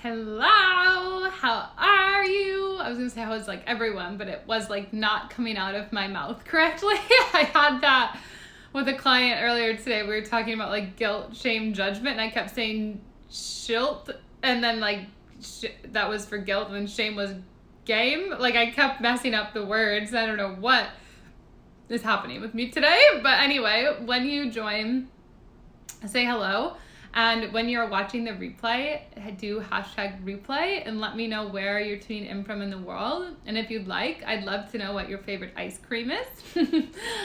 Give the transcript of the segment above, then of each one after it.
Hello, how are you? I was gonna say how is like everyone, but it was like not coming out of my mouth correctly. I had that with a client earlier today. We were talking about like guilt, shame, judgment, and I kept saying shilt, and then like that was for guilt, and then shame was game. Like I kept messing up the words. I don't know what is happening with me today, but anyway, when you join, say hello. And when you're watching the replay, do hashtag replay and let me know where you're tuning in from in the world. And if you'd like, I'd love to know what your favorite ice cream is.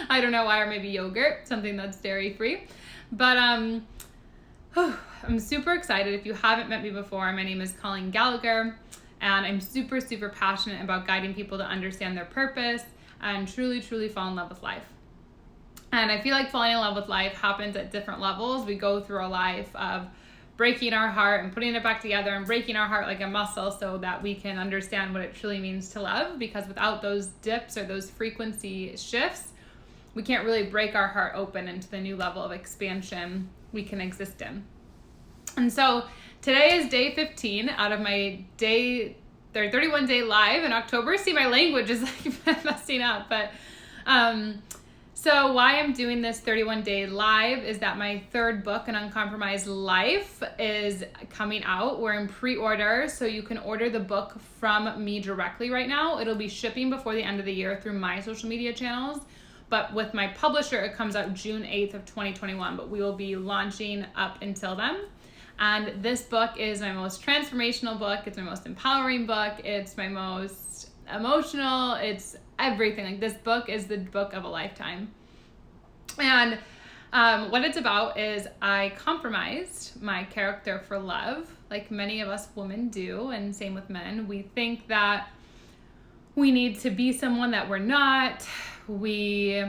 I don't know why, or maybe yogurt, something that's dairy free. But I'm super excited. If you haven't met me before, my name is Colleen Gallagher, and I'm super, super passionate about guiding people to understand their purpose and truly, truly fall in love with life. And I feel like falling in love with life happens at different levels. We go through a life of breaking our heart and putting it back together and breaking our heart like a muscle so that we can understand what it truly means to love. Because without those dips or those frequency shifts, we can't really break our heart open into the new level of expansion we can exist in. And so today is day 15 out of my 31 day live in October. See, my language is like messing up, but so why I'm doing this 31-day live is that my third book, An Uncompromised Life, is coming out. We're in pre-order, so you can order the book from me directly right now. It'll be shipping before the end of the year through my social media channels, but with my publisher, it comes out June 8th of 2021, but we will be launching up until then. And this book is my most transformational book. It's my most empowering book. It's my most emotional. It's everything. Like, this book is the book of a lifetime. And what it's about is I compromised my character for love, like many of us women do, and same with men. We think that we need to be someone that we're not. We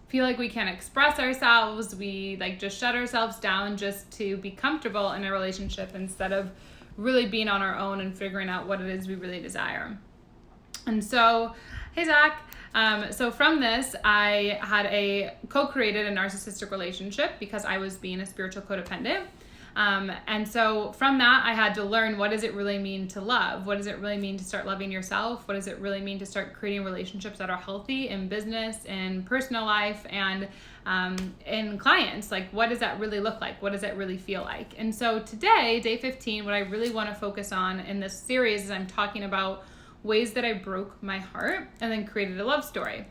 feel like we can't express ourselves. We like just shut ourselves down just to be comfortable in a relationship instead of really being on our own and figuring out what it is we really desire. And so, hey Zach. So from this, I had co-created a narcissistic relationship because I was being a spiritual codependent. And so from that, I had to learn, what does it really mean to love? What does it really mean to start loving yourself? What does it really mean to start creating relationships that are healthy in business, in personal life, and in clients? Like, what does that really look like? What does it really feel like? And so today, day 15, what I really want to focus on in this series is I'm talking about ways that I broke my heart and then created a love story.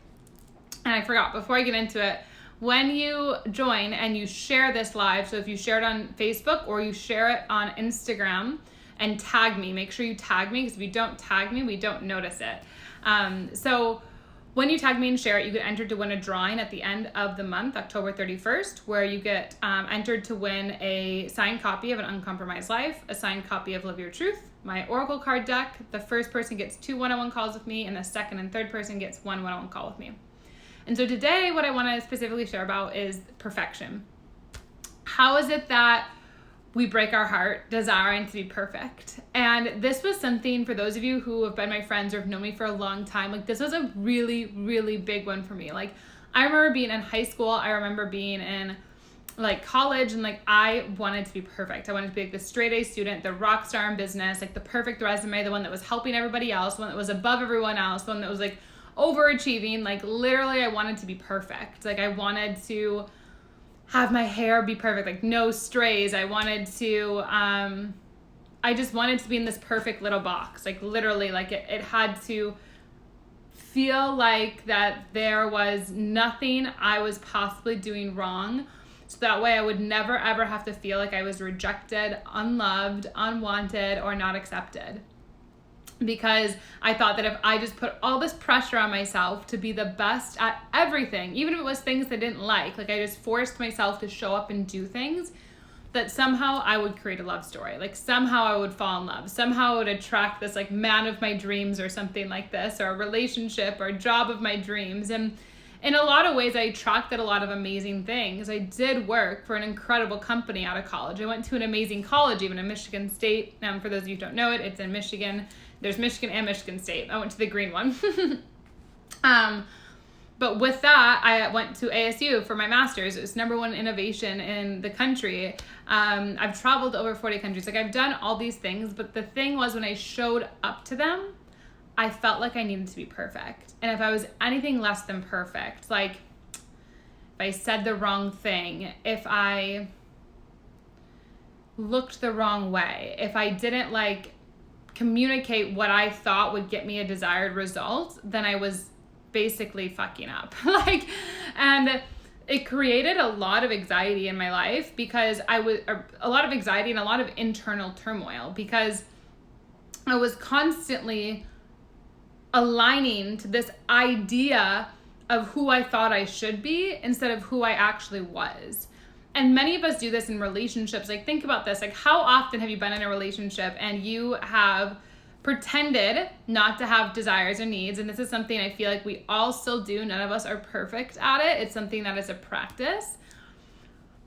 And I forgot, before I get into it, when you join and you share this live, so if you share it on Facebook or you share it on Instagram and tag me, make sure you tag me, because if you don't tag me, we don't notice it. So when you tag me and share it, you get entered to win a drawing at the end of the month, October 31st, where you get entered to win a signed copy of An Uncompromised Life, a signed copy of Live Your Truth, my Oracle card deck. The first person gets 2 one-on-one calls with me, and the second and third person gets 1 one-on-one call with me. And so today, what I want to specifically share about is perfection. How is it that we break our heart desiring to be perfect? And this was something, for those of you who have been my friends or have known me for a long time, like, this was a really, really big one for me. Like, I remember being in high school. I remember being in like college, and like I wanted to be perfect. I wanted to be like the straight A student, the rock star in business, like the perfect resume, the one that was helping everybody else, the one that was above everyone else, the one that was like overachieving. Like, literally, I wanted to be perfect. Like, I wanted to have my hair be perfect, like no strays. I wanted to I just wanted to be in this perfect little box. Like, literally, like it had to feel like that there was nothing I was possibly doing wrong. So that way I would never, ever have to feel like I was rejected, unloved, unwanted, or not accepted. Because I thought that if I just put all this pressure on myself to be the best at everything, even if it was things I didn't like I just forced myself to show up and do things, that somehow I would create a love story. Like, somehow I would fall in love. Somehow I would attract this like man of my dreams or something like this, or a relationship or a job of my dreams. And in a lot of ways, I attracted a lot of amazing things. I did work for an incredible company out of college. I went to an amazing college, even in Michigan State. For those of you who don't know it, it's in Michigan. There's Michigan and Michigan State. I went to the green one. But with that, I went to ASU for my master's. It was #1 innovation in the country. I've traveled to over 40 countries. Like, I've done all these things, but the thing was, when I showed up to them, I felt like I needed to be perfect. And if I was anything less than perfect, like if I said the wrong thing, if I looked the wrong way, if I didn't like communicate what I thought would get me a desired result, then I was basically fucking up. And it created a lot of anxiety in my life, because a lot of anxiety and a lot of internal turmoil, because I was constantly aligning to this idea of who I thought I should be instead of who I actually was. And many of us do this in relationships. Like, think about this. Like, how often have you been in a relationship and you have pretended not to have desires or needs? And this is something I feel like we all still do. None of us are perfect at it. It's something that is a practice.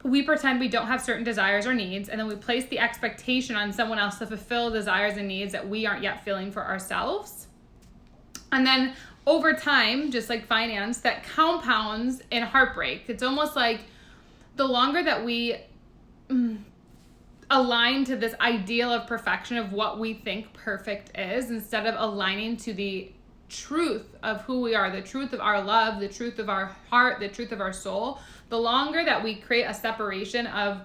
We pretend we don't have certain desires or needs, and then we place the expectation on someone else to fulfill desires and needs that we aren't yet feeling for ourselves. And then over time, just like finance, that compounds in heartbreak. It's almost like the longer that we align to this ideal of perfection of what we think perfect is, instead of aligning to the truth of who we are, the truth of our love, the truth of our heart, the truth of our soul, the longer that we create a separation of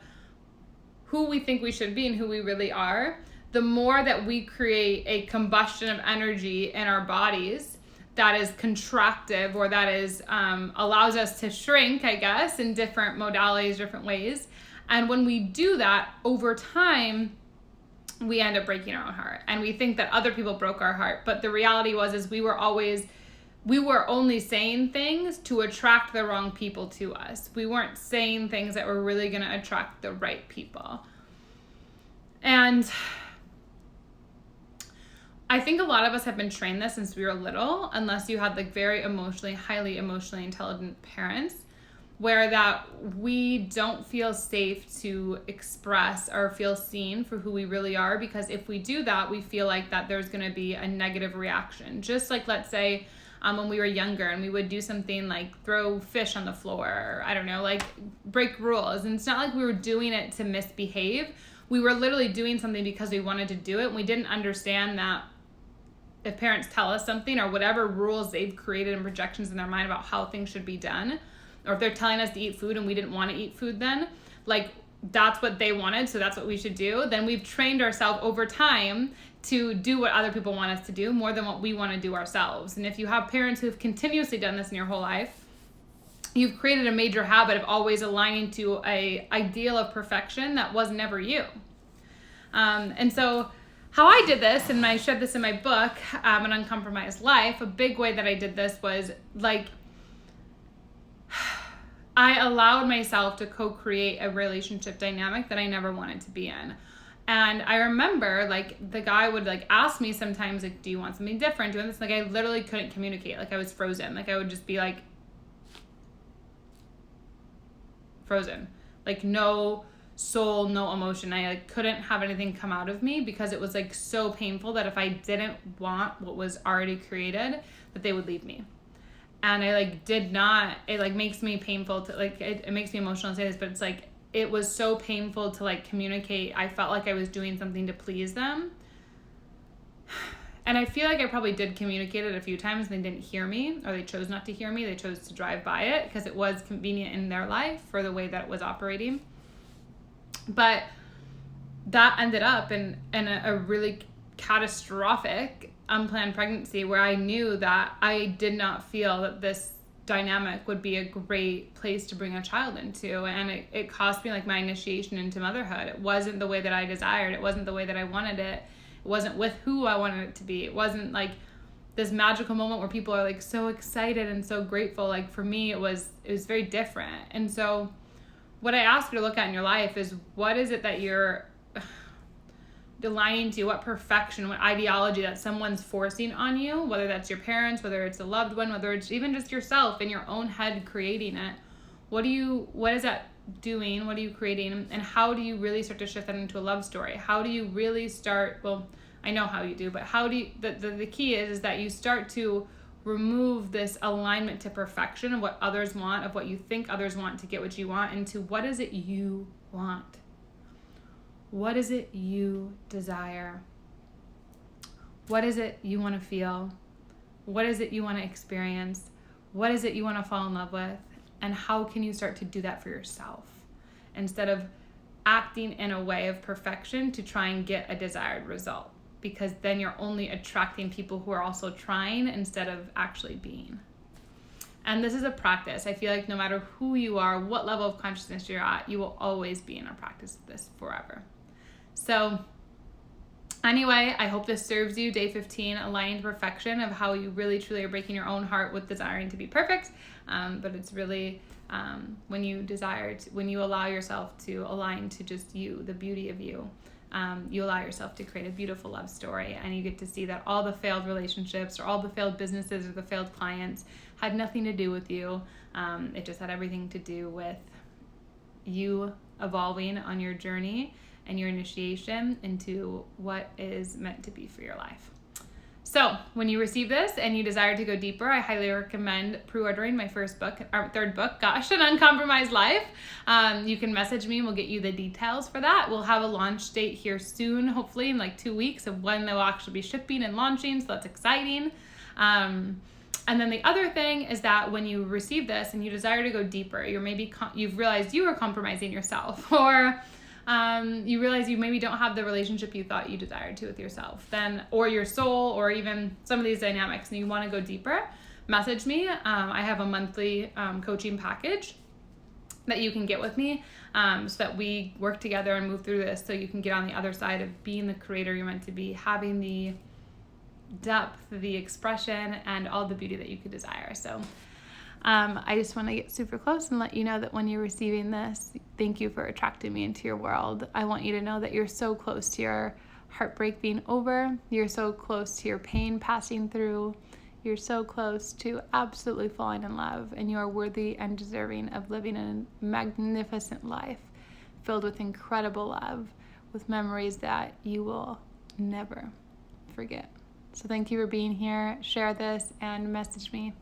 who we think we should be and who we really are, the more that we create a combustion of energy in our bodies that is contractive, or that is allows us to shrink, I guess, in different modalities, different ways. And when we do that over time, we end up breaking our own heart, and we think that other people broke our heart. But the reality is we were only saying things to attract the wrong people to us. We weren't saying things that were really going to attract the right people. And I think a lot of us have been trained this since we were little, unless you had like very highly emotionally intelligent parents, where that we don't feel safe to express or feel seen for who we really are, because if we do that, we feel like that there's going to be a negative reaction. Just like, let's say, when we were younger and we would do something like throw fish on the floor, or I don't know, like break rules. And it's not like we were doing it to misbehave. We were literally doing something because we wanted to do it. And we didn't understand that if parents tell us something, or whatever rules they've created and projections in their mind about how things should be done, or if they're telling us to eat food and we didn't want to eat food then, like that's what they wanted, so that's what we should do, then we've trained ourselves over time to do what other people want us to do more than what we want to do ourselves. And if you have parents who've continuously done this in your whole life, you've created a major habit of always aligning to a ideal of perfection that was never you. And so how I did this, and I shared this in my book, An Uncompromised Life, a big way that I did this was like, I allowed myself to co-create a relationship dynamic that I never wanted to be in. And I remember like the guy would like ask me sometimes, like, do you want something different? Doing this, like I literally couldn't communicate. Like I was frozen. Like I would just be like frozen, like no soul, no emotion. I like couldn't have anything come out of me, because it was like so painful that if I didn't want what was already created, that they would leave me. And I like did not, it like makes me painful to like, it makes me emotional to say this, but it's like, it was so painful to like communicate. I felt like I was doing something to please them. And I feel like I probably did communicate it a few times and they didn't hear me, or they chose not to hear me. They chose to drive by it because it was convenient in their life for the way that it was operating. But that ended up in a really catastrophic unplanned pregnancy, where I knew that I did not feel that this dynamic would be a great place to bring a child into. And it cost me like my initiation into motherhood. It wasn't the way that I desired. It wasn't the way that I wanted it. It wasn't with who I wanted it to be. It wasn't like this magical moment where people are like so excited and so grateful. Like for me, it was very different. And so what I ask you to look at in your life is, what is it that you're aligning to? What perfection, what ideology that someone's forcing on you, whether that's your parents, whether it's a loved one, whether it's even just yourself in your own head creating it. What is that doing? What are you creating? And how do you really start to shift that into a love story? How do you really start, well, I know how you do, but how do you, the key is that you start to remove this alignment to perfection of what others want, of what you think others want to get what you want, into what is it you want? What is it you desire? What is it you want to feel? What is it you want to experience? What is it you want to fall in love with? And how can you start to do that for yourself instead of acting in a way of perfection to try and get a desired result? Because then you're only attracting people who are also trying instead of actually being. And this is a practice. I feel like no matter who you are, what level of consciousness you're at, you will always be in a practice of this forever. So anyway, I hope this serves you. Day 15, aligning to perfection, of how you really truly are breaking your own heart with desiring to be perfect. But it's really when you when you allow yourself to align to just you, the beauty of you, you allow yourself to create a beautiful love story, and you get to see that all the failed relationships or all the failed businesses or the failed clients had nothing to do with you. It just had everything to do with you evolving on your journey and your initiation into what is meant to be for your life. So when you receive this and you desire to go deeper, I highly recommend pre-ordering my third book, An Uncompromised Life. You can message me and we'll get you the details for that. We'll have a launch date here soon, hopefully in like 2 weeks, of when they'll actually be shipping and launching. So that's exciting. And then the other thing is that when you receive this and you desire to go deeper, you've realized you are compromising yourself, or you realize you maybe don't have the relationship you thought you desired to with yourself, or your soul, or even some of these dynamics, and you want to go deeper, message me. I have a monthly coaching package that you can get with me, so that we work together and move through this, so you can get on the other side of being the creator you're meant to be, having the depth, the expression, and all the beauty that you could desire. So I just want to get super close and let you know that when you're receiving this, thank you for attracting me into your world. I want you to know that you're so close to your heartbreak being over. You're so close to your pain passing through. You're so close to absolutely falling in love, and you are worthy and deserving of living a magnificent life filled with incredible love, with memories that you will never forget. So thank you for being here. Share this and message me.